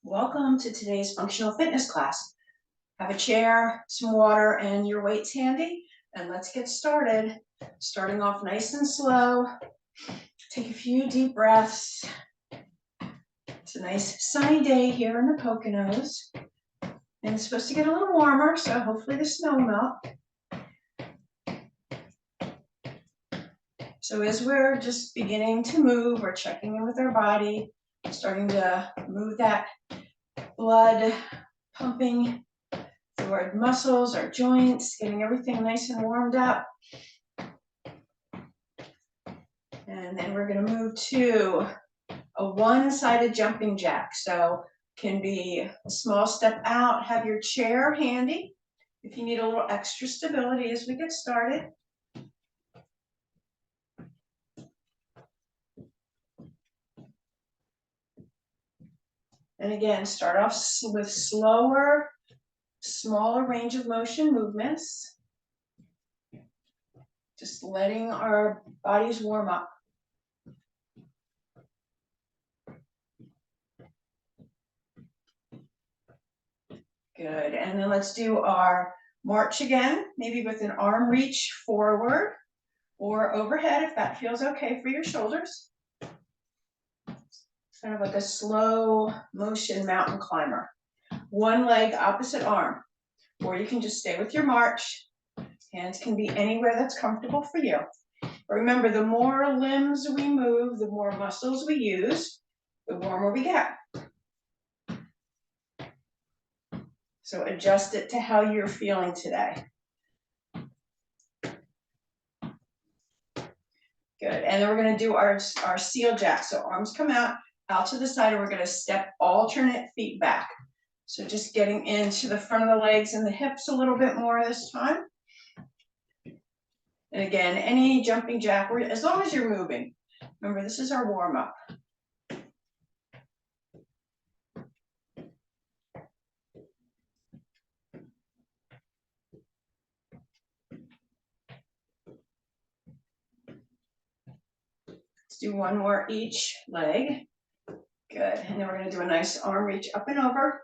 Welcome to today's functional fitness class. Have a chair, some water, and your weights handy, and let's get started. Starting off nice and slow. Take a few deep breaths. It's a nice sunny day here in the Poconos, and it's supposed to get a little warmer, so hopefully the snow will melt. So as we're just beginning to move, we're checking in with our body, starting to move that blood pumping through our muscles, our joints, getting everything nice and warmed up. And then we're going to move to a one-sided jumping jack. So can be a small step out, have your chair handy if you need a little extra stability as we get started. And again, start off with slower, smaller range of motion movements. Just letting our bodies warm up. Good, and then let's do our march again, maybe with an arm reach forward or overhead if that feels okay for your shoulders. It's kind of like a slow motion mountain climber. One leg, opposite arm, or you can just stay with your march. Hands can be anywhere that's comfortable for you. But remember, the more limbs we move, the more muscles we use, the warmer we get. So adjust it to how you're feeling today. Good, and then we're going to do our seal jack. So arms come out to the side, and we're going to step alternate feet back. So just getting into the front of the legs and the hips a little bit more this time. And again, any jumping jack, as long as you're moving. Remember, this is our warm-up. Let's do one more each leg. Good, and then we're going to do a nice arm reach up and over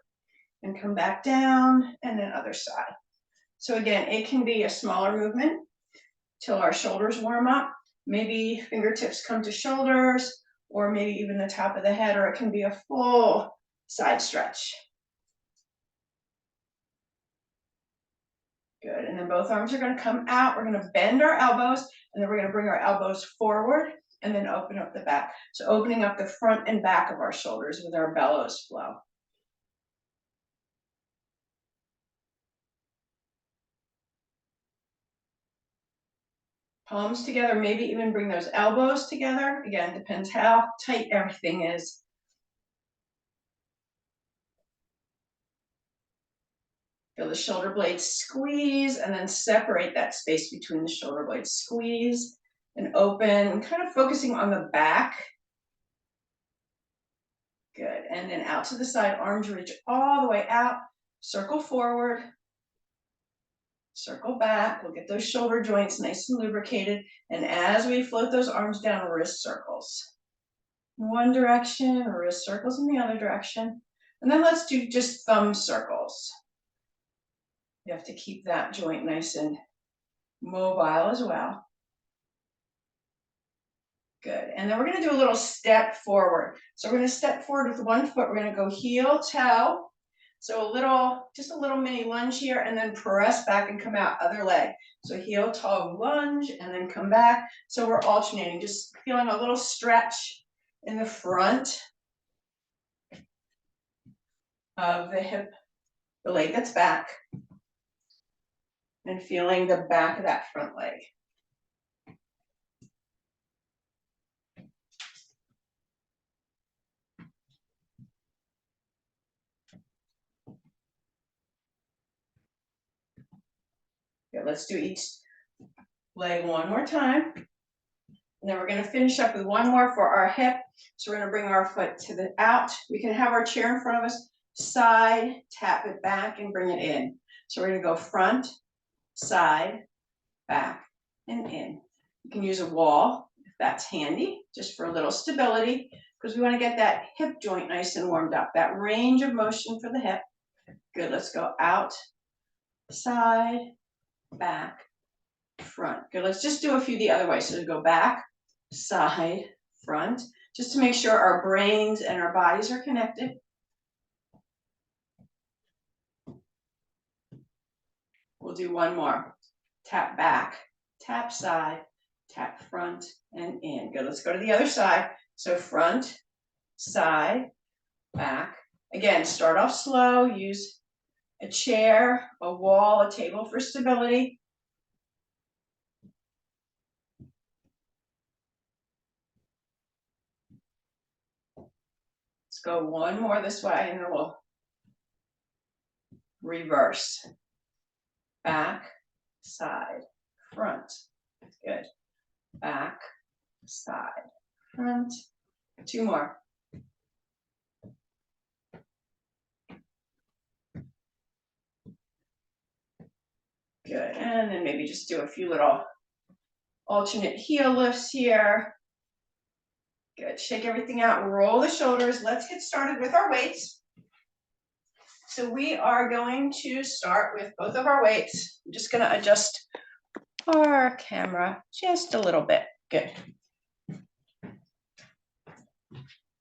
and come back down, and then other side. So again, it can be a smaller movement till our shoulders warm up. Maybe fingertips come to shoulders, or maybe even the top of the head, or it can be a full side stretch. Good, and then both arms are going to come out. We're going to bend our elbows, and then we're going to bring our elbows forward and then open up the back. So opening up the front and back of our shoulders with our bellows flow. Palms together, maybe even bring those elbows together. Again, depends how tight everything is. Feel the shoulder blades squeeze, and then separate that space between the shoulder blades. Squeeze and open, kind of focusing on the back. Good, and then out to the side, arms reach all the way out, circle forward, circle back. We'll get those shoulder joints nice and lubricated, and as we float those arms down, wrist circles. In one direction, wrist circles in the other direction, and then let's do just thumb circles. You have to keep that joint nice and mobile as well. Good, and then we're going to do a little step forward. So we're going to step forward with one foot. We're going to go heel, toe. So just a little mini lunge here, and then press back and come out, other leg. So heel, toe, lunge, and then come back. So we're alternating, just feeling a little stretch in the front of the hip, the leg that's back, and feeling the back of that front leg. Okay, let's do each leg one more time. And then we're going to finish up with one more for our hip. So we're going to bring our foot to the out. We can have our chair in front of us, side, tap it back, and bring it in. So we're going to go front, side, back, and in. You can use a wall if that's handy, just for a little stability. because we want to get that hip joint nice and warmed up, that range of motion for the hip. Good, let's go out, side, back, front. Good, let's just do a few the other way. So go back, side, front, just to make sure our brains and our bodies are connected. We'll do one more. Tap back, tap side, tap front, and in. Good, let's go to the other side. So front, side, back. Again, start off slow, use a chair, a wall, a table for stability. Let's go one more this way, and then we'll reverse. Back, side, front. Good. Back, side, front. Two more. Good, and then maybe just do a few little alternate heel lifts here. Good, shake everything out, roll the shoulders. Let's get started with our weights. So we are going to start with both of our weights. I'm just gonna adjust our camera just a little bit. Good.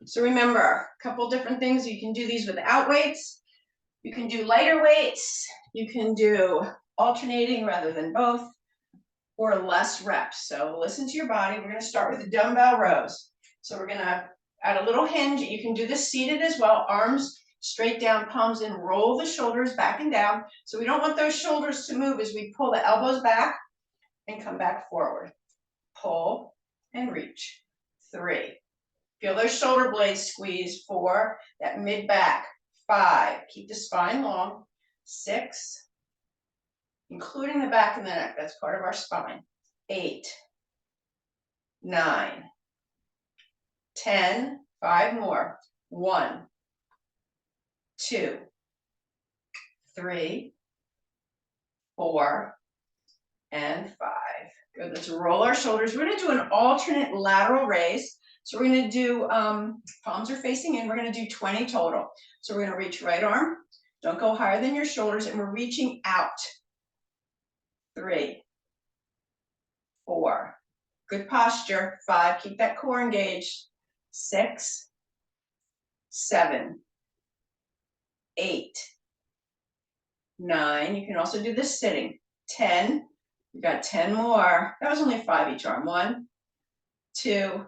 So remember, a couple different things. You can do these without weights. You can do lighter weights. You can do alternating rather than both, or less reps. So listen to your body. We're gonna start with the dumbbell rows. So we're gonna add a little hinge. You can do this seated as well. Arms straight down, palms in, roll the shoulders back and down. So we don't want those shoulders to move as we pull the elbows back and come back forward. Pull and reach. 3. Feel those shoulder blades squeeze. 4, that mid back. 5, keep the spine long. 6, including the back of the neck, that's part of our spine. 8, 9, 10, 5 more. 1, 2, 3, 4, and 5. Good, let's roll our shoulders. We're gonna do an alternate lateral raise. So we're gonna do, palms are facing in, we're gonna do 20 total. So we're gonna reach right arm, don't go higher than your shoulders, and we're reaching out. 3, 4, good posture. 5, keep that core engaged. 6, 7, 8, 9, you can also do this sitting. 10, we got 10 more. That was only 5 each arm. 1, 2,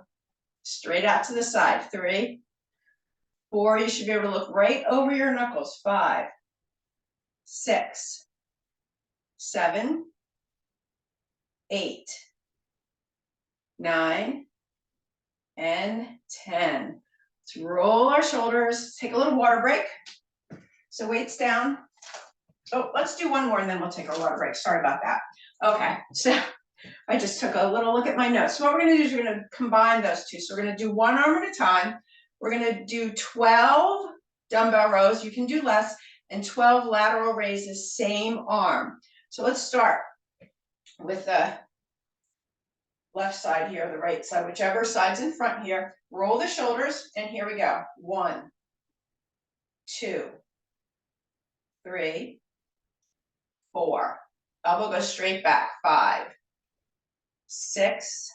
straight out to the side. 3, 4, you should be able to look right over your knuckles. 5, 6, 7, 8, 9, and 10. Let's roll our shoulders, take a little water break. So weights down. Oh, let's do one more and then we'll take our water break. Sorry about that. Okay, so I just took a little look at my notes. So what we're gonna do is we're gonna combine those two. So we're gonna do one arm at a time. We're gonna do 12 dumbbell rows, you can do less, and 12 lateral raises, same arm. So let's start with the left side here, the right side, whichever side's in front here. Roll the shoulders, and here we go. 1, 2, 3, 4. Elbow goes straight back. 5, 6,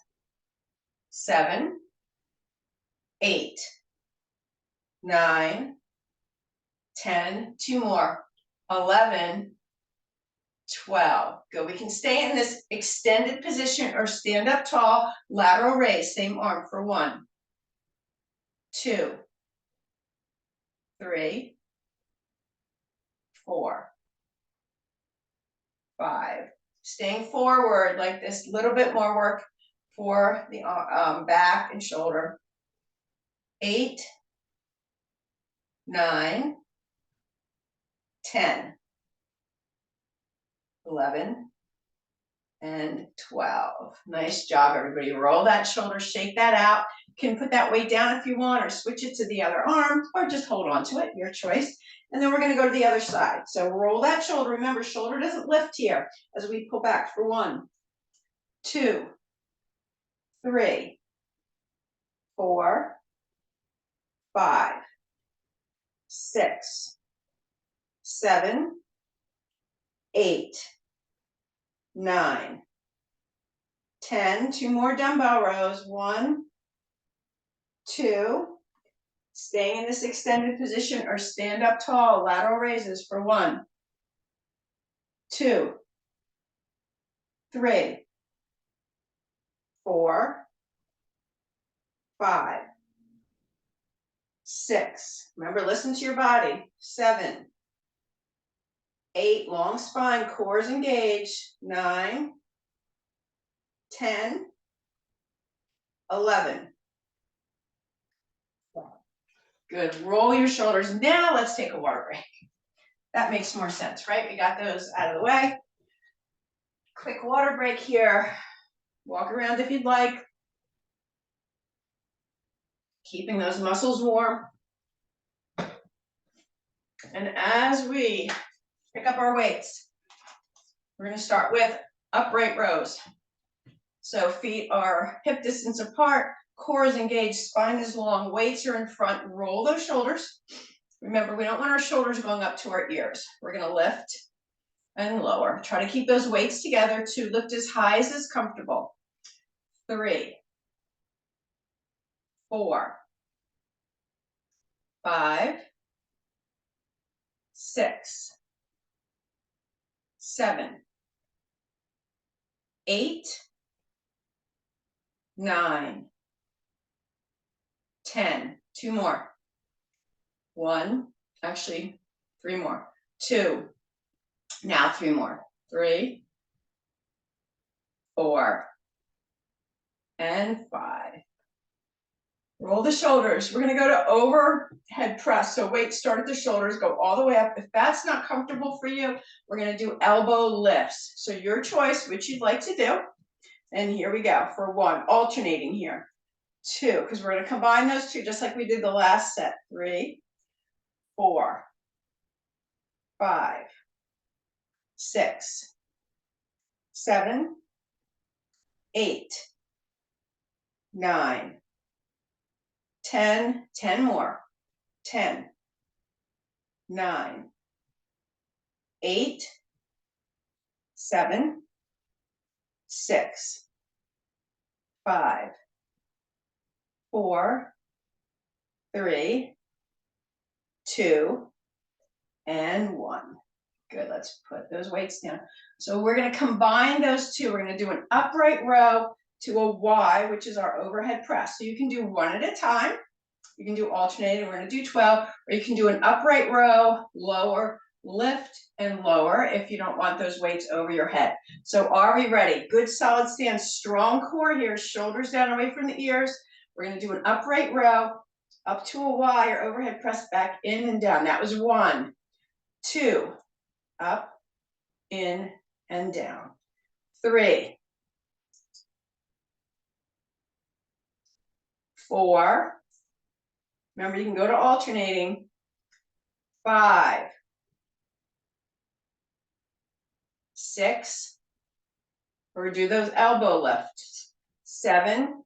7, 8, 9, 10, 2 more, 11, 12. Good. We can stay in this extended position or stand up tall, lateral raise, same arm for 1, 2, 3, 4, 5. Staying forward like this, little bit more work for the back and shoulder. 8, 9, 10, 11, and 12. Nice job, everybody. Roll that shoulder, shake that out. You can put that weight down if you want, or switch it to the other arm, or just hold on to it, your choice. And then we're going to go to the other side. So roll that shoulder. Remember, shoulder doesn't lift here as we pull back for 1, 2, 3, 4, 5, 6, 7, 8, 9, 10. 2 more dumbbell rows. 1, 2. Staying in this extended position or stand up tall, lateral raises for 1, 2, 3, 4, 5, 6. Remember, listen to your body. 7, 8, long spine, core is engaged. 9, 10, 11. Good. Roll your shoulders. Now let's take a water break. That makes more sense, right? We got those out of the way. Quick water break here. Walk around if you'd like. Keeping those muscles warm. And as we pick up our weights, we're going to start with upright rows. So feet are hip distance apart, core is engaged, spine is long, weights are in front. Roll those shoulders. Remember, we don't want our shoulders going up to our ears. We're going to lift and lower. Try to keep those weights together to lift as high as is comfortable. 3, 4, 5, 6, 7, 8, 9, 10. 2 more. 1, actually 3 more. 2, now 3 more. 3, 4, and 5. Roll the shoulders. We're going to go to overhead press. So weights start at the shoulders, go all the way up. If that's not comfortable for you, we're going to do elbow lifts. So your choice, which you'd like to do. And here we go for 1, alternating here. 2, because we're going to combine those 2 just like we did the last set. 3, 4, 5, 6, 7, 8, 9, 10, 10 more. 10, 9, 8, 7, 6, 5, 4, 3, 2, and 1. Good, let's put those weights down. So we're going to combine those 2. We're going to do an upright row to a Y, which is our overhead press. So you can do 1 at a time. You can do alternating. We're going to do 12, or you can do an upright row, lower, lift, and lower if you don't want those weights over your head. So are we ready? Good solid stance, strong core here, shoulders down away from the ears. We're going to do an upright row, up to a Y or overhead press, back in and down. That was 1, 2, up, in, and down. 3, 4. Remember, you can go to alternating. 5, 6, or do those elbow lifts. 7,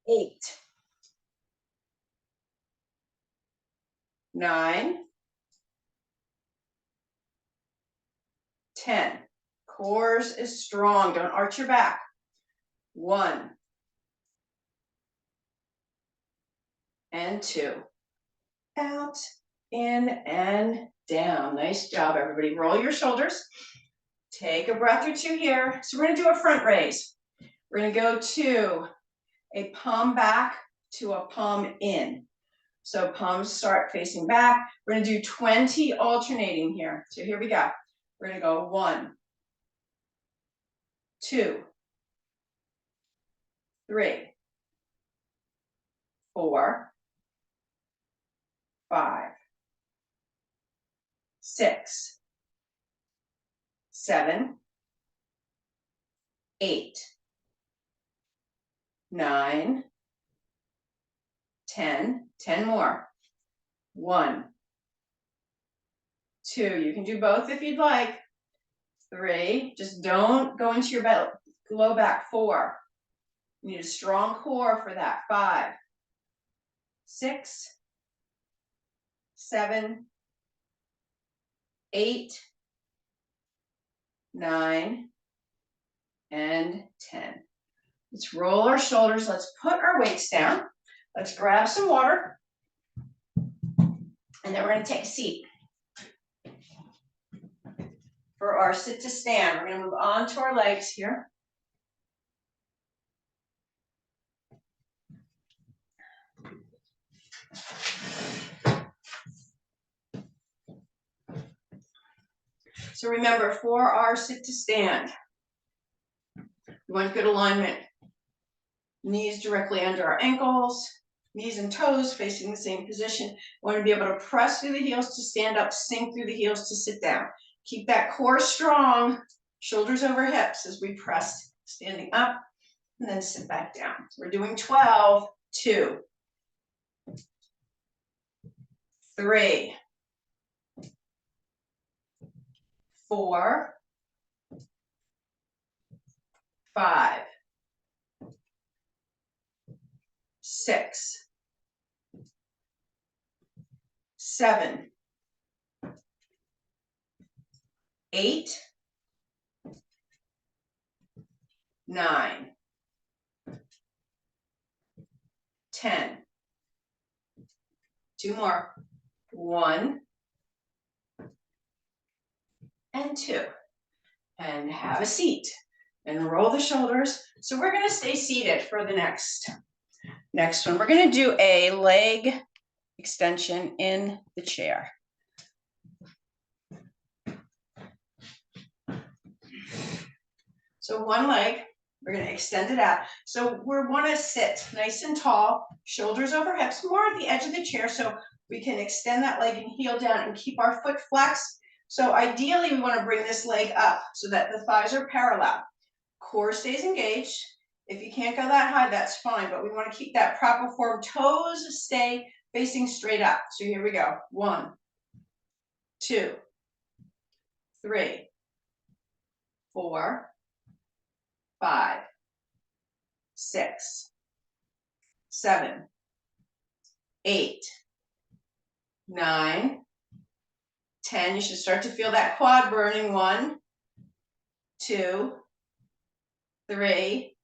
8, 9, 10. Core is strong. Don't arch your back. 1 and 2. Out, in, and down. Nice job, everybody. Roll your shoulders. Take a breath or 2 here. So we're going to do a front raise. We're going to go to a palm back to a palm in. So palms start facing back. We're going to do 20 alternating here. So here we go. We're going to go 1, 2, 3, 4, 5, 6, 7, 8, 9, 10, 10 more. 1, 2, you can do both if you'd like. 3, just don't go into your low back. 4, You need a strong core for that. 5, 6, 7, 8, 9, and 10. Let's roll our shoulders. Let's put our weights down. Let's grab some water. And then we're going to take a seat. For our sit to stand, we're going to move on to our legs here. So remember, for our sit to stand, we want good alignment. Knees directly under our ankles, knees and toes facing the same position. We want to be able to press through the heels to stand up, sink through the heels to sit down. Keep that core strong, shoulders over hips as we press, standing up, and then sit back down. So we're doing 12, 2, 3, 4, 5, 6, 7, 8, 9, 10. 2 more. 1 and 2. And have a seat. And roll the shoulders. So we're going to stay seated for the next one. We're going to do a leg extension in the chair. So one leg, we're going to extend it out. So we want to sit nice and tall, shoulders over hips, more at the edge of the chair, so we can extend that leg and heel down and keep our foot flexed. So ideally, we want to bring this leg up so that the thighs are parallel. Core stays engaged. If you can't go that high, that's fine, but we want to keep that proper form. Toes stay facing straight up. So here we go. 1, 2, 3, 4, 5, 6, 7, 8, 9, 10. You should start to feel that quad burning. 1, 2, 3,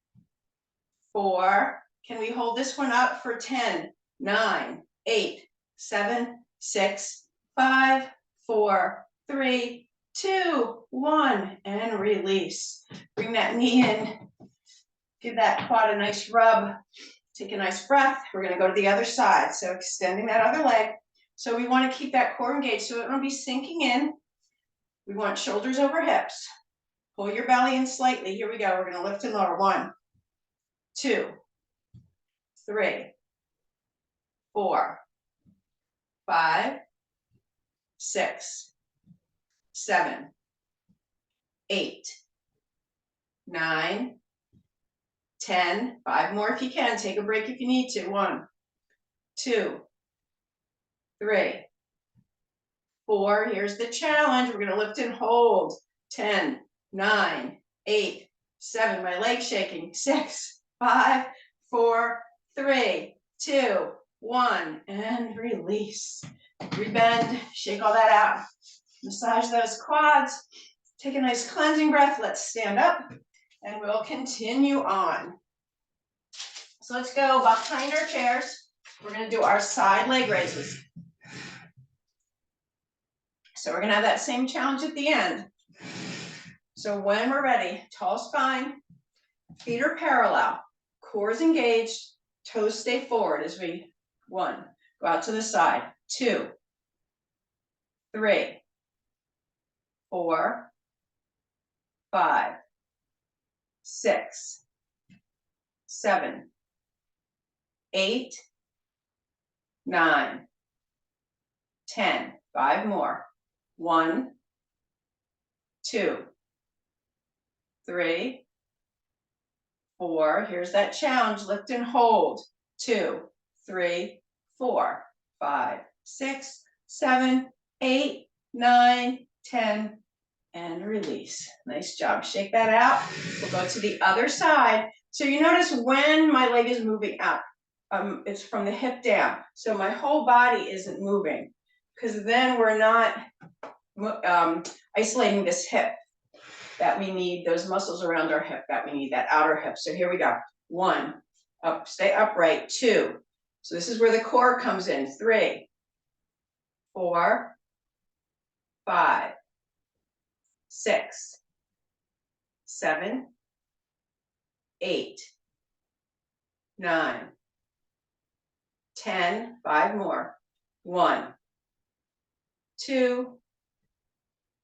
4. Can we hold this one up for 10, 9, 8, 7, 6, 5, 4, 3, 2, 1, and release. Bring that knee in. Give that quad a nice rub. Take a nice breath. We're going to go to the other side. So extending that other leg. So we want to keep that core engaged. So it won't be sinking in. We want shoulders over hips. Pull your belly in slightly. Here we go. We're going to lift and lower. 1, 2, 3, 4, 5, 6, 7, 8, 9, 10. 5 more if you can. Take a break if you need to. 1, 2, 3, 4. Here's the challenge. We're going to lift and hold. 10, 9, 8, 7. My leg's shaking. 6, 5, 4, 3, 2, 1, and release. Rebend. Shake all that out. Massage those quads. Take a nice cleansing breath. Let's stand up and we'll continue on. So let's go behind our chairs. We're going to do our side leg raises. So we're going to have that same challenge at the end. So when we're ready, tall spine, feet are parallel, core is engaged, toes stay forward as we, 1, go out to the side, 2, 3, 4, 5, 6, 7, 8, 9, 10. 5 more. 1, 2, 3, 4. Here's that challenge. Lift and hold. 2, 3, 4, 5, 6, 7, 8, 9, 10, and release. Nice job. Shake that out. We'll go to the other side. So you notice when my leg is moving up, it's from the hip down. So my whole body isn't moving, because then we're not isolating this hip that we need, those muscles around our hip that we need, that outer hip. So here we go. 1, up, stay upright. 2. So this is where the core comes in. 3, 4, 5, 6, 7, 8, 9, 10, 5 more. 1, 2,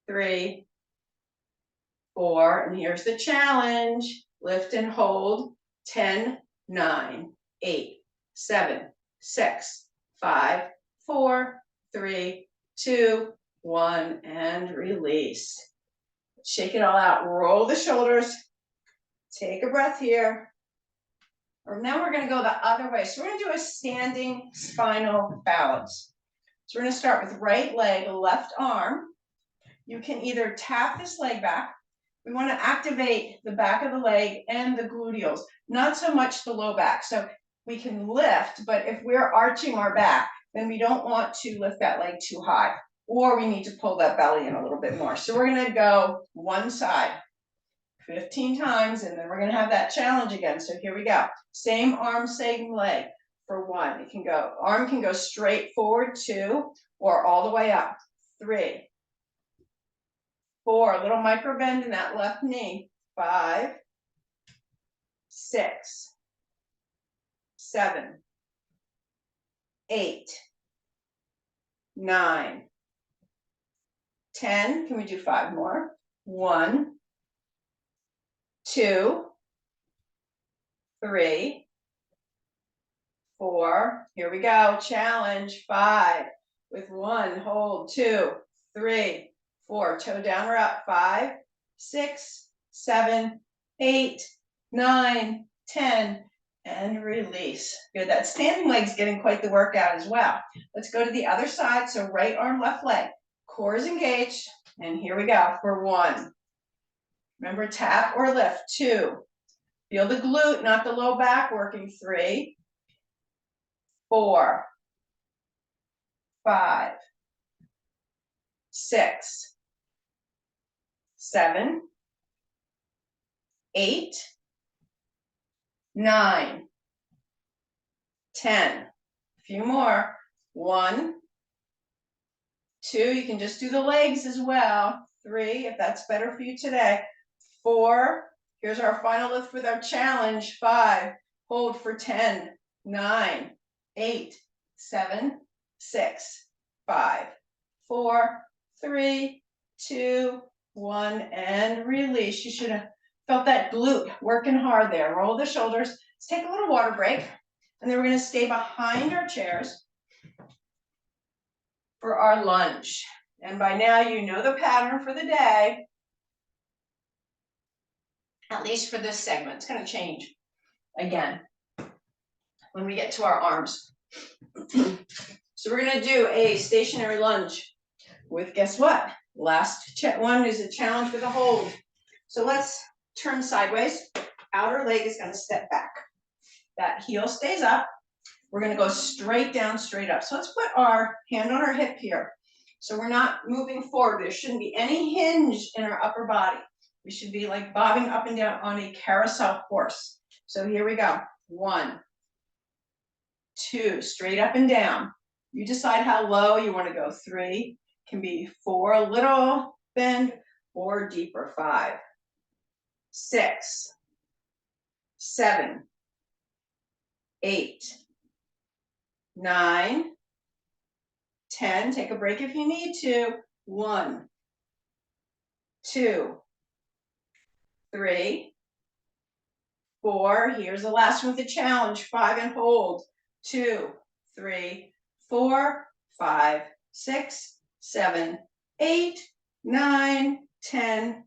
3, 4, and here's the challenge. Lift and hold. 10, 9, 8, 7, 6, 5, 4, 3, 2, 1, and release. Shake it all out. Roll the shoulders. Take a breath here. Now we're going to go the other way. So we're going to do a standing spinal balance. So we're going to start with right leg, left arm. You can either tap this leg back. We want to activate the back of the leg and the gluteals, not so much the low back. So we can lift, but if we're arching our back, then we don't want to lift that leg too high, or we need to pull that belly in a little bit more. So we're going to go one side 15 times, and then we're going to have that challenge again. So here we go. Same arm, same leg. For 1, it can go, arm can go straight forward, 2, or all the way up, 3, 4, a little micro bend in that left knee, 5, 6, 7, 8, 9, 10. Can we do 5 more? 1, 2, 3, 4. Here we go. Challenge. 5 with 1. Hold. 2, 3, 4. Toe down or up. 5, 6, 7, 8, 9, 10. And release. Good. That standing leg's getting quite the workout as well. Let's go to the other side. So right arm, left leg. Core is engaged. And here we go for 1. Remember, tap or lift. 2. Feel the glute, not the low back working. 3, 4, 5, 6, 7, 8, 9, 10. A few more. 1, 2. You can just do the legs as well. 3, if that's better for you today. 4. Here's our final lift with our challenge. 5. Hold for 10, 9, 8, 7, 6, 5, 4, 3, 2, 1, and release. You should have felt that glute working hard there. Roll the shoulders. Let's take a little water break, and then we're going to stay behind our chairs for our lunge. And by now you know the pattern for the day, at least for this segment. It's going to change again when we get to our arms. So we're going to do a stationary lunge with, guess what? Last one is a challenge with a hold. So let's turn sideways. Outer leg is going to step back. That heel stays up. We're going to go straight down, straight up. So let's put our hand on our hip here. So we're not moving forward. There shouldn't be any hinge in our upper body. We should be like bobbing up and down on a carousel horse. So here we go. 1, 2, straight up and down. You decide how low you want to go. 3, can be 4, a little bend, or deeper. 5, 6, 7, 8, 9, 10. Take a break if you need to. 1, 2, 3, 4. Here's the last one with the challenge. 5 and hold. 2, 3, 4, 5, 6, 7, 8, 9, 10.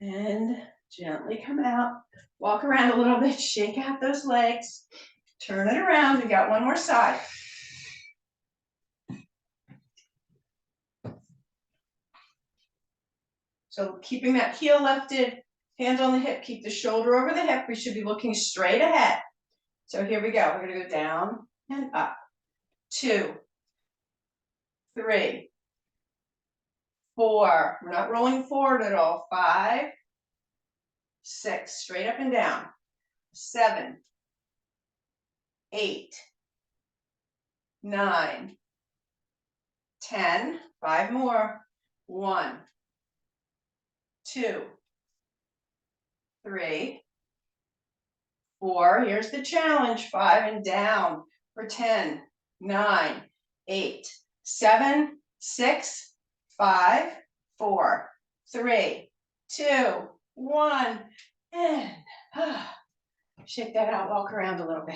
And gently come out. Walk around a little bit. Shake out those legs. Turn it around. We got one more side. So keeping that heel lifted, Hands on the hip, keep the shoulder over the hip. We should be looking straight ahead. So here we go. We're gonna go down and up. 2, 3, 4. We're not rolling forward at all. 5, 6, straight up and down. 7, 8, 9, 10. 5 more. 1, 2, 3, 4. Here's the challenge. 5 and down for 10, 9, 8, 7, 6, 5, 4, 3, 2, 1, and shake that out, walk around a little bit.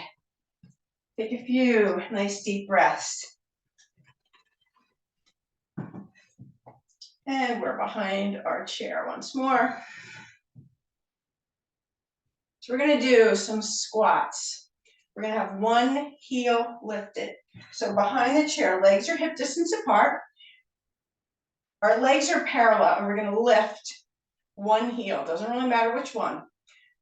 Take a few nice deep breaths. And we're behind our chair once more. So we're gonna do some squats. We're gonna have one heel lifted. So behind the chair, legs are hip distance apart. Our legs are parallel, and we're gonna lift one heel. Doesn't really matter which one.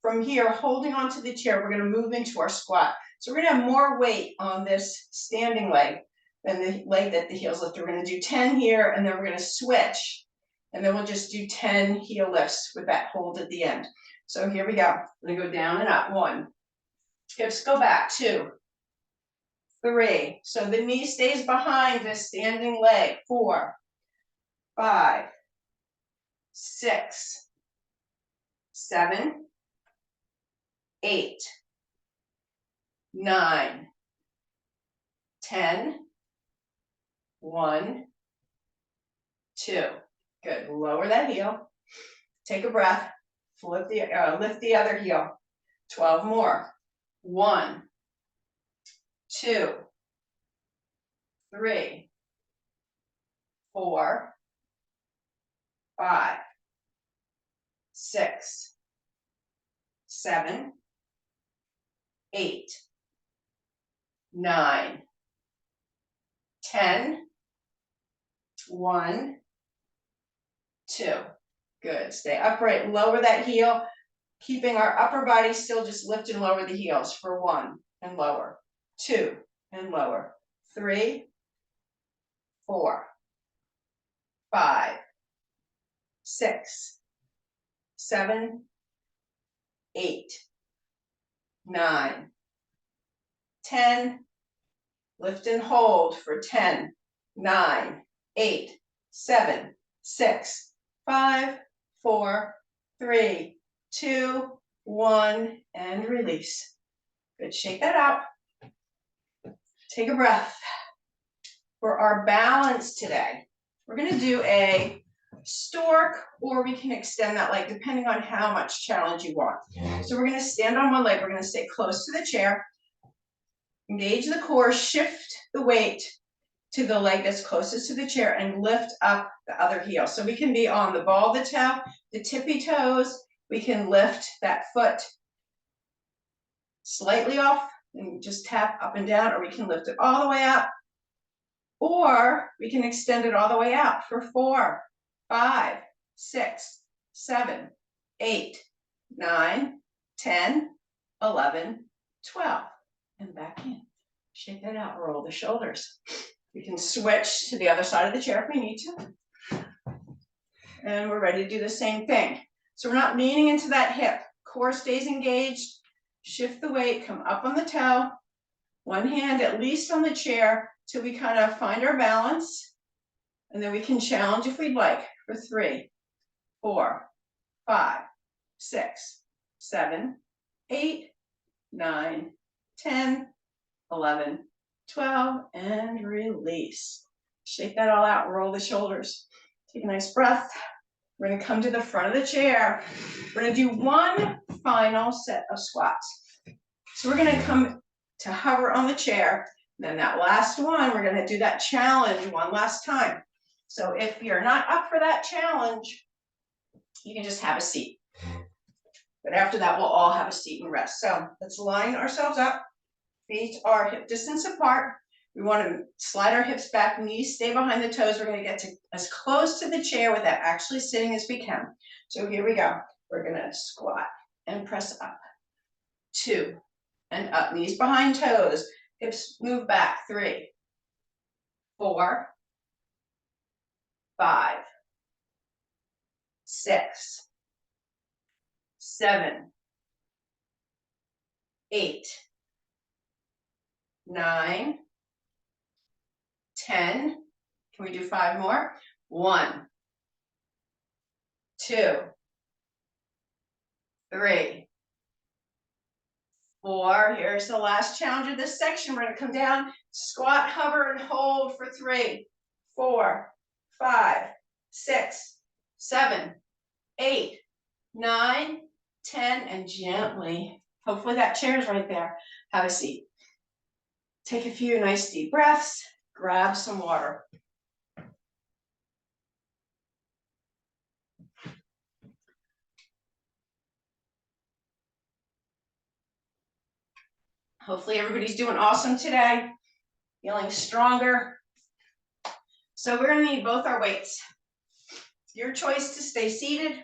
From here, holding onto the chair, we're gonna move into our squat. So we're gonna have more weight on this standing leg than the leg that the heel's lifted. We're gonna do 10 here, and then we're gonna switch. And then we'll just do 10 heel lifts with that hold at the end. So here we go. We're gonna go down and up. 1. Hips go back. 2, 3. So the knee stays behind the standing leg. 4, 5, 6, 7, 8, 9, 10, 1, 2. Good. Lower that heel. Take a breath. Lift the other heel. 12 more. 1, 2, 3, 4, 5, 6, 7, 8, 9, 10, 1, 2. Good. Stay upright. Lower that heel, keeping our upper body still. Just lift and lower the heels for 1 and lower, 2 and lower, 3, 4, 5, 6, 7, 8, 9, 10. Lift and hold for 10, 9, 8, 7, 6, 5, 4, 3, 2, 1, and release. Good. Shake that out. Take a breath. For our balance today, we're going to do a stork, or we can extend that leg depending on how much challenge you want. So we're going to stand on one leg. We're going to stay close to the chair. Engage the core, shift the weight to the leg that's closest to the chair, and lift up the other heel. So we can be on the ball of the toe, the tippy toes. We can lift that foot slightly off and just tap up and down, or we can lift it all the way up, or we can extend it all the way out for 4, 5, 6, 7, 8, 9, 10, 11, 12, and back in. Shake that out, roll the shoulders. We can switch to the other side of the chair if we need to. And we're ready to do the same thing. So we're not leaning into that hip. Core stays engaged. Shift the weight, come up on the toe. One hand at least on the chair till we kind of find our balance. And then we can challenge if we'd like for 3, 4, 5, 6, 7, 8, 9, 10, 11, 12, and release. Shake that all out, roll the shoulders. Take a nice breath. We're going to come to the front of the chair. We're going to do one final set of squats. So we're going to come to hover on the chair. Then that last one, we're going to do that challenge one last time. So if you're not up for that challenge, you can just have a seat. But after that, we'll all have a seat and rest. So let's line ourselves up. Feet are hip distance apart. We want to slide our hips back, knees stay behind the toes. We're going to get to as close to the chair without actually sitting as we can. So here we go. We're gonna squat and press up. 2, and up, knees behind toes, hips move back. 3, 4, 5, 6, 7, 8, 9, 10. Can we do 5 more? 1, 2, 3, 4. Here's the last challenge of this section. We're going to come down, squat, hover, and hold for 3, 4, 5, 6, 7, 8, 9, 10, and gently, hopefully that chair is right there, have a seat. Take a few nice deep breaths, grab some water. Hopefully everybody's doing awesome today, feeling stronger. So we're going to need both our weights. Your choice to stay seated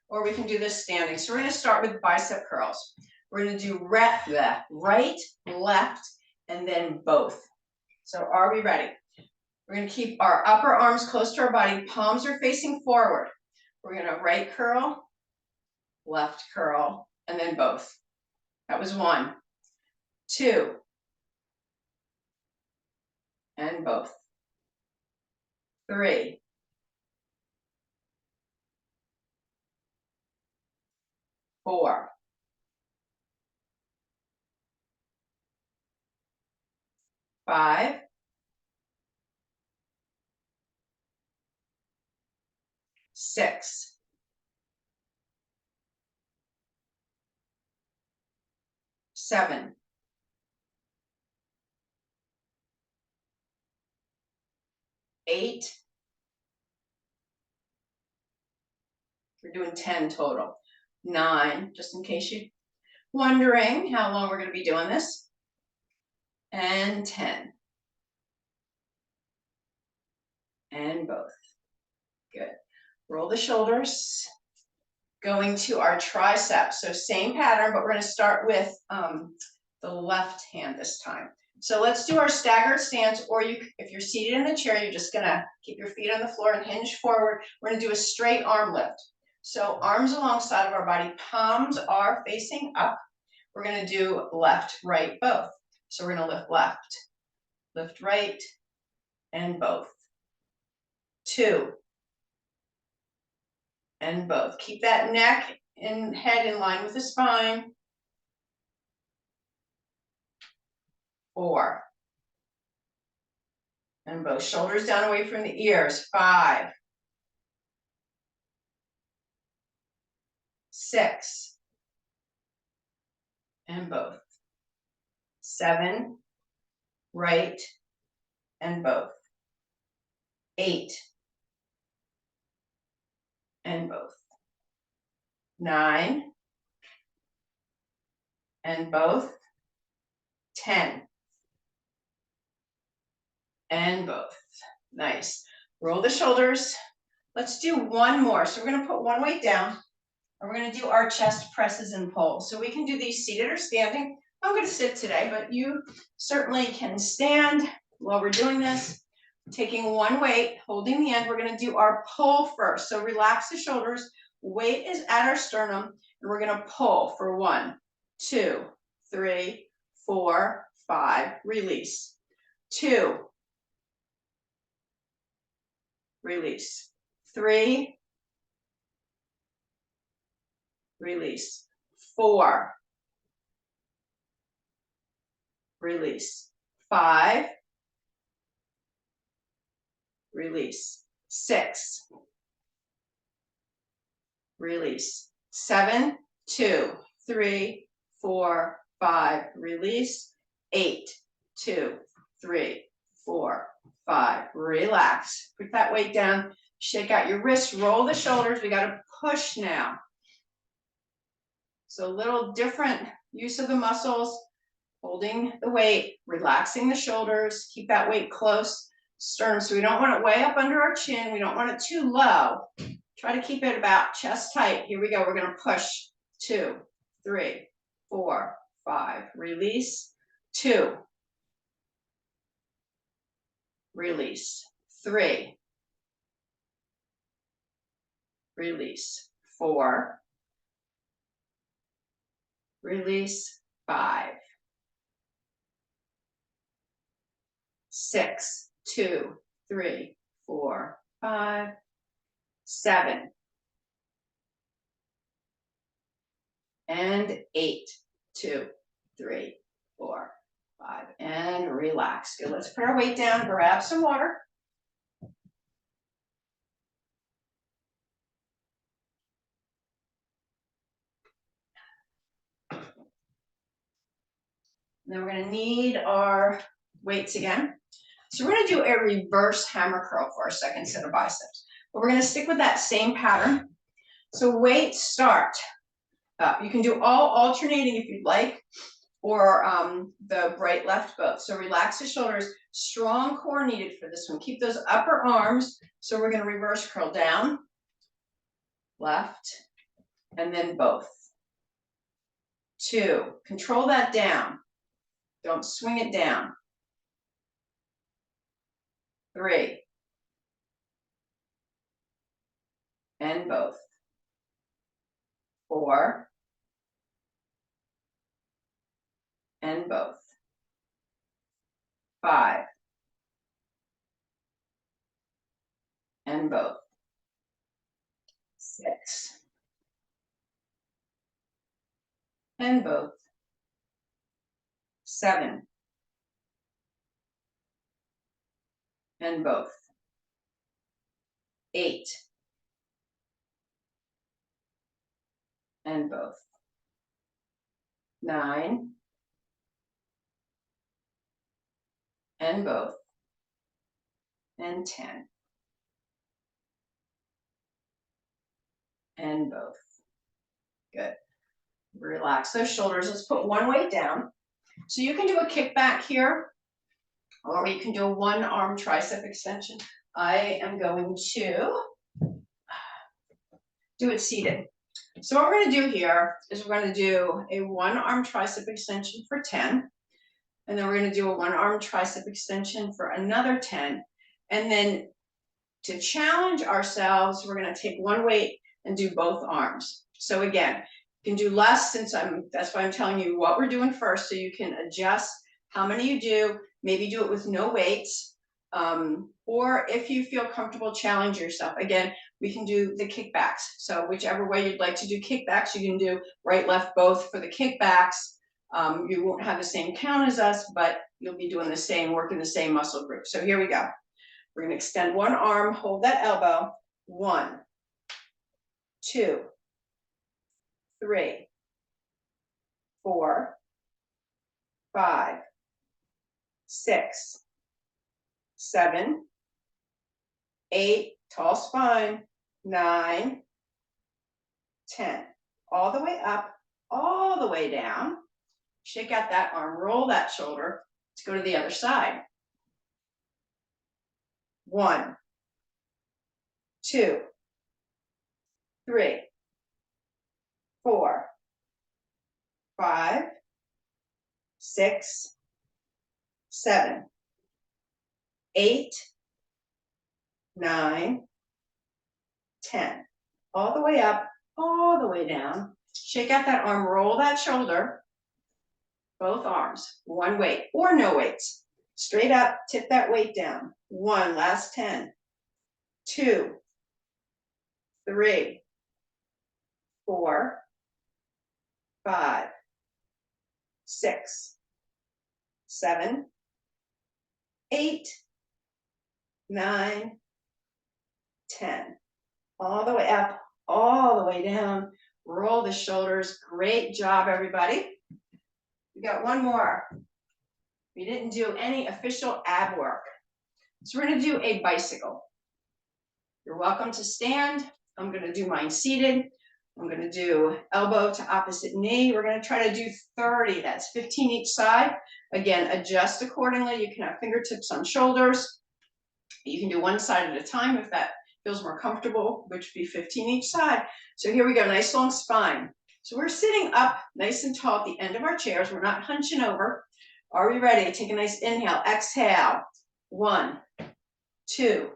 or we can do this standing. So we're going to start with bicep curls. We're going to do right, left, and then both. So are we ready? We're going to keep our upper arms close to our body. Palms are facing forward. We're going to right curl, left curl, and then both. That was 1, 2, and both. 3, 4, 5, 6, 7, 8. We're doing 10 total. 9, just in case you're wondering how long we're going to be doing this. And 10. And both. Good. Roll the shoulders. Going to our triceps. So same pattern, but we're going to start with the left hand this time. So let's do our staggered stance, or if you're seated in the chair, you're just going to keep your feet on the floor and hinge forward. We're going to do a straight arm lift. So arms alongside of our body, palms are facing up. We're going to do left, right, both. So we're going to lift left, lift right, and both. 2, and both. Keep that neck and head in line with the spine. 4, and both. Shoulders down away from the ears. 5, 6, and both. 7, right, and both. 8, and both. 9, and both. 10, and both. Nice. Roll the shoulders. Let's do 1 more. So we're going to put 1 weight down, and we're going to do our chest presses and pulls. So we can do these seated or standing. I'm going to sit today, but you certainly can stand while we're doing this. Taking 1 weight, holding the end, we're going to do our pull first. So relax the shoulders. Weight is at our sternum, and we're going to pull for 1, 2, 3, 4, 5. Release. 2. Release. 3. Release. 4. Release. 5. Release. 6. Release. 7, 2, 3, 4, 5. Release. 8, 2, 3, 4, 5. Relax. Put that weight down. Shake out your wrists. Roll the shoulders. We got to push now. So a little different use of the muscles. Holding the weight, relaxing the shoulders. Keep that weight close sternum. So we don't want it way up under our chin. We don't want it too low. Try to keep it about chest height. Here we go. We're going to push 2, 3, 4, 5. Release. 2. Release. 3. Release. 4. Release. 5. 6, 2, 3, 4, 5, 7, and 8, 2, 3, 4, 5, and relax. Good. Let's put our weight down, grab some water. Then we're going to need our weights again. So we're going to do a reverse hammer curl for our second set of biceps. But we're going to stick with that same pattern. So weights start up. You can do all alternating if you'd like, or the right, left, both. So relax the shoulders. Strong core needed for this one. Keep those upper arms. So we're going to reverse curl down, left, and then both. 2. Control that down. Don't swing it down. 3. And both. 4. And both. 5. And both. 6. And both. 7. And both. 8. And both. 9. And both. And 10. And both. Good. Relax those shoulders. Let's put one weight down. So you can do a kickback here, or you can do a one-arm tricep extension. I am going to do it seated. So what we're going to do here is we're going to do a one-arm tricep extension for 10. And then we're going to do a one-arm tricep extension for another 10. And then to challenge ourselves, we're going to take one weight and do both arms. So again, you can do less that's why I'm telling you what we're doing first, so you can adjust how many you do, maybe do it with no weights. Or if you feel comfortable, challenge yourself. Again, we can do the kickbacks. So whichever way you'd like to do kickbacks, you can do right, left, both for the kickbacks. You won't have the same count as us, but you'll be doing the same, working the same muscle group. So here we go. We're going to extend one arm, hold that elbow. 1, 2, 3, 4, 5, 6, 7, 8, tall spine, 9, 10. All the way up, all the way down. Shake out that arm, roll that shoulder. Let's go to the other side. 1, 2, 3, 4, 5, 6, 7, 8, 9, 10. All the way up, all the way down. Shake out that arm, roll that shoulder. Both arms, one weight or no weights. Straight up, tip that weight down. 1, last 10. 2, 3, 4, 5, 6, 7, 8, 9, 10. All the way up, all the way down. Roll the shoulders. Great job, everybody. We got one more. We didn't do any official ab work. So we're going to do a bicycle. You're welcome to stand. I'm going to do mine seated. I'm going to do elbow to opposite knee. We're going to try to do 30. That's 15 each side. Again, adjust accordingly. You can have fingertips on shoulders. You can do one side at a time if that feels more comfortable, which would be 15 each side. So here we go, nice long spine. So we're sitting up nice and tall at the end of our chairs. We're not hunching over. Are we ready? Take a nice inhale, exhale. 1, 2,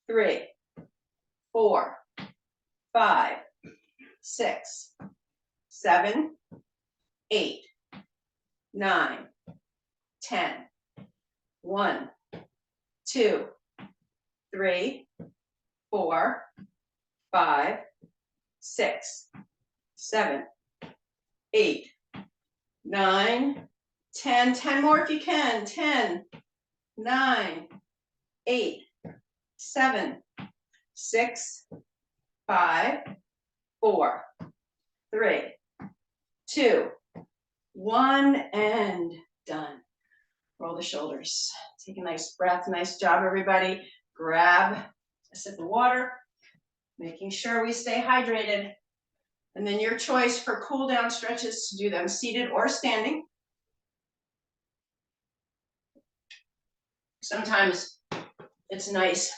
3, 4, 5, 6, 7, 8, 9, 10. 1, 2, 3, 4, 5, 6, 7, 8, 9, 10. 10 more if you can. 10, 9, 8, 7, 6, 5, 4, 3, 2, 1, and done. Roll the shoulders. Take a nice breath. Nice job, everybody. Grab a sip of water, making sure we stay hydrated. And then your choice for cool down stretches, to do them seated or standing. Sometimes it's nice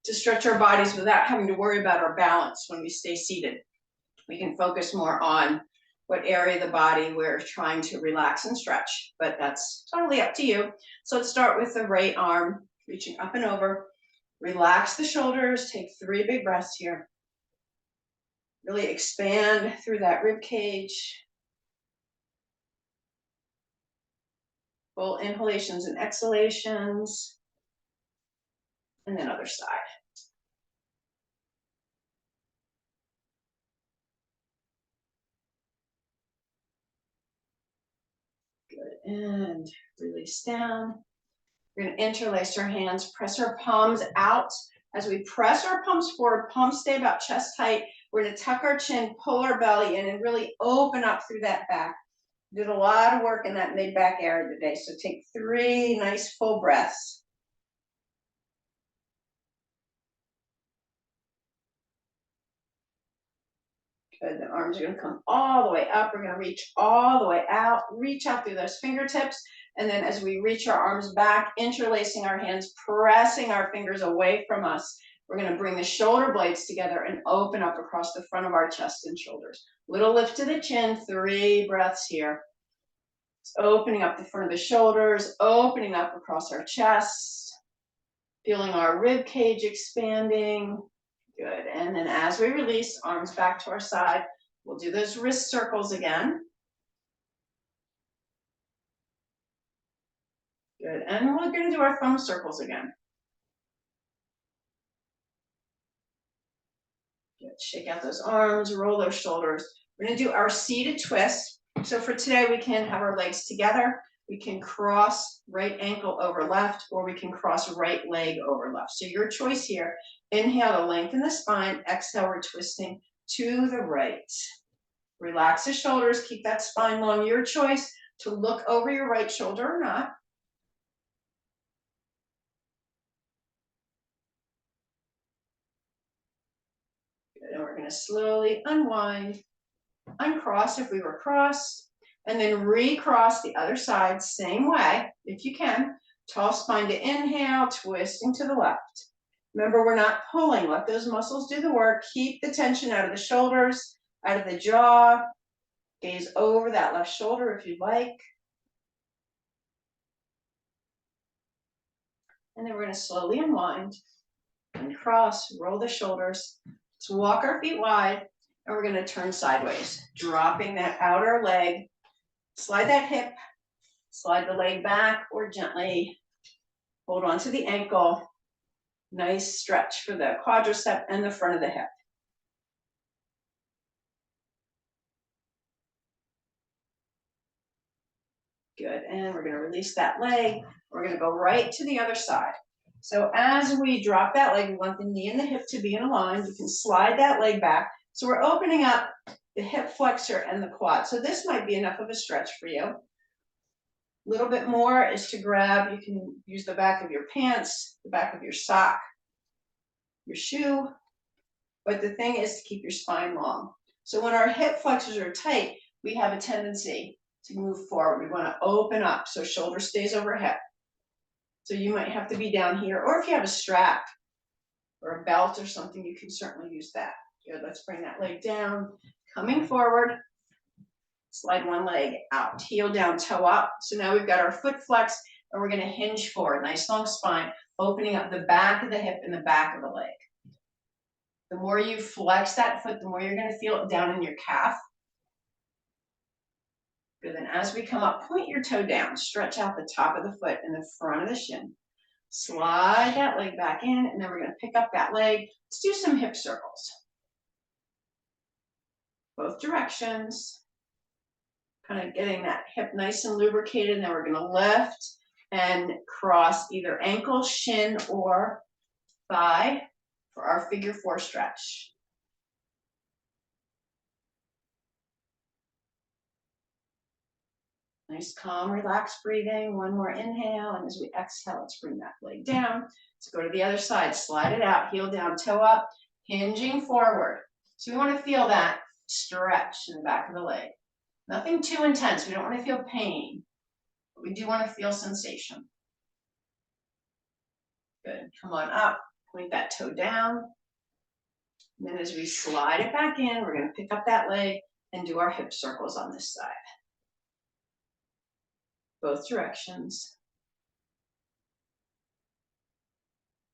to stretch our bodies without having to worry about our balance when we stay seated. We can focus more on what area of the body we're trying to relax and stretch, but that's totally up to you. So let's start with the right arm, reaching up and over. Relax the shoulders, take 3 big breaths here. Really expand through that rib cage. Full inhalations and exhalations. And then other side. Good, and release down. We're going to interlace our hands, press our palms out. As we press our palms forward, palms stay about chest height. We're going to tuck our chin, pull our belly in, and really open up through that back. Did a lot of work in that mid-back area today, so take 3 nice full breaths. Good, the arms are going to come all the way up. We're going to reach all the way out, reach out through those fingertips. And then as we reach our arms back, interlacing our hands, pressing our fingers away from us, we're going to bring the shoulder blades together and open up across the front of our chest and shoulders. Little lift to the chin, 3 breaths here. It's opening up the front of the shoulders, opening up across our chest, feeling our rib cage expanding. Good, and then as we release, arms back to our side, we'll do those wrist circles again. Good, and we're going to do our thumb circles again. Good, shake out those arms, roll those shoulders. We're going to do our seated twist. So for today, we can have our legs together. We can cross right ankle over left, or we can cross right leg over left. So your choice here. Inhale to lengthen the spine. Exhale, we're twisting to the right. Relax the shoulders. Keep that spine long. Your choice to look over your right shoulder or not. Good, and we're going to slowly unwind, uncross if we were crossed, and then recross the other side, same way, if you can. Tall spine to inhale, twisting to the left. Remember, we're not pulling. Let those muscles do the work. Keep the tension out of the shoulders, out of the jaw. Gaze over that left shoulder if you'd like. And then we're going to slowly unwind and cross, roll the shoulders. Let's walk our feet wide, and we're going to turn sideways, dropping that outer leg. Slide that hip, slide the leg back, or gently hold on to the ankle. Nice stretch for the quadricep and the front of the hip. Good, and we're going to release that leg. We're going to go right to the other side. So as we drop that leg, we want the knee and the hip to be in a line. You can slide that leg back. So we're opening up the hip flexor and the quad. So this might be enough of a stretch for you. A little bit more is to grab, you can use the back of your pants, the back of your sock, your shoe. But the thing is to keep your spine long. So when our hip flexors are tight, we have a tendency to move forward. We want to open up so shoulder stays over hip. So you might have to be down here, or if you have a strap or a belt or something, you can certainly use that. Good, let's bring that leg down, coming forward. Slide one leg out, heel down, toe up. So now we've got our foot flexed, and we're gonna hinge forward, nice long spine, opening up the back of the hip and the back of the leg. The more you flex that foot, the more you're gonna feel it down in your calf. Good, then as we come up, point your toe down, stretch out the top of the foot and the front of the shin. Slide that leg back in, and then we're gonna pick up that leg. Let's do some hip circles. Both directions. Kind of getting that hip nice and lubricated, and then we're gonna lift and cross either ankle, shin, or thigh for our figure four stretch. Nice, calm, relaxed breathing. One more inhale, and as we exhale, let's bring that leg down. Let's go to the other side, slide it out, heel down, toe up, hinging forward. So we want to feel that stretch in the back of the leg. Nothing too intense. We don't want to feel pain, but we do want to feel sensation. Good. Come on up. Point that toe down. And then as we slide it back in, we're going to pick up that leg and do our hip circles on this side. Both directions.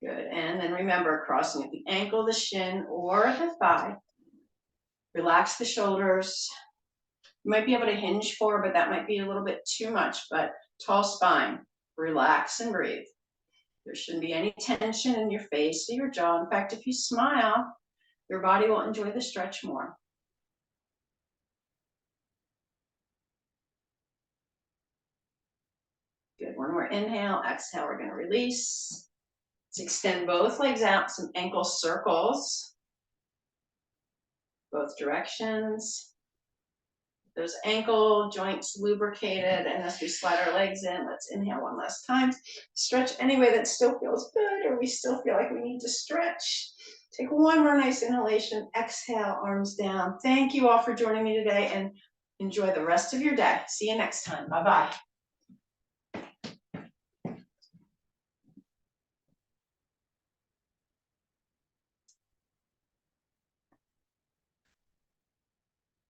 Good. And then remember, crossing at the ankle, the shin, or the thigh. Relax the shoulders. You might be able to hinge forward, but that might be a little bit too much, but tall spine. Relax and breathe. There shouldn't be any tension in your face or your jaw. In fact, if you smile, your body will enjoy the stretch more. Good, one more inhale, exhale, we're gonna release. Let's extend both legs out, some ankle circles. Both directions. Those ankle joints lubricated, and as we slide our legs in, let's inhale one last time. Stretch any way that still feels good, or we still feel like we need to stretch. Take one more nice inhalation, exhale, arms down. Thank you all for joining me today, and enjoy the rest of your day. See you next time. Bye-bye.